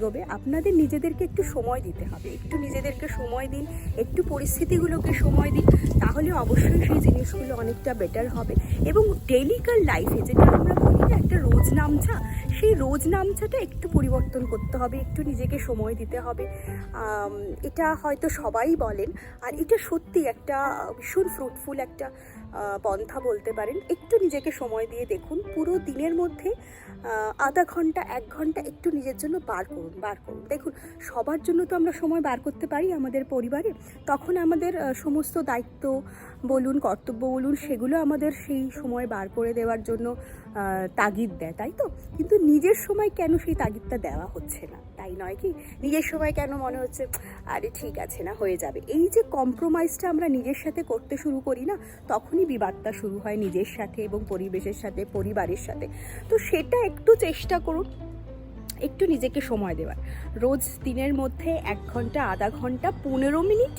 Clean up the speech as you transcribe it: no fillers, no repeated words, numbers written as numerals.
তবে আপনাদের নিজেদেরকে একটু সময় দিতে হবে, একটু নিজেদেরকে সময় দিন, একটু পরিস্থিতিগুলোকে সময় দিন, তাহলে অবশ্যই সেই জিনিসগুলো অনেকটা বেটার হবে। এবং ডেইলিকার লাইফে যেটা আমরা বলি না একটা রোজ নামছা, সেই রোজ নামছাটা একটু পরিবর্তন করতে হবে, একটু নিজেকে সময় দিতে হবে। এটা হয়তো সবাই বলেন, আর এটা সত্যি একটা ভীষণ ফ্রুটফুল একটা পন্থা বলতে পারেন। একটু নিজেকে সময় দিয়ে দেখুন, পুরো দিনের মধ্যে আধা ঘন্টা 1 ঘন্টা একটু নিজের জন্য বার করুন। দেখুন, সবার জন্য তো আমরা সময় বার করতে পারি আমাদের পরিবারে, তখন আমাদের সমস্ত দায়িত্ব বলুন, কর্তব্য বলুন, সেগুলো আমাদের সেই সময় বার করে দেওয়ার জন্য তাগিদ দেয়, তাই তো? কিন্তু নিজের সময় কেন সেই তাগিদটা দেওয়া হচ্ছে না, তাই নয় কি? নিজের সময় কেন মনে হচ্ছে আরে ঠিক আছে না, হয়ে যাবে। এই যে কম্প্রোমাইজটা আমরা নিজের সাথে করতে শুরু করি না, তখনই বিবাদটা শুরু হয় নিজের সাথে এবং পরিবেশের সাথে, পরিবারের সাথে। তো সেটা একটু চেষ্টা করুন, একটু নিজেকে সময় দেওয়ার। রোজ দিনের মধ্যে 1 ঘন্টা, আধা ঘন্টা, 15 মিনিট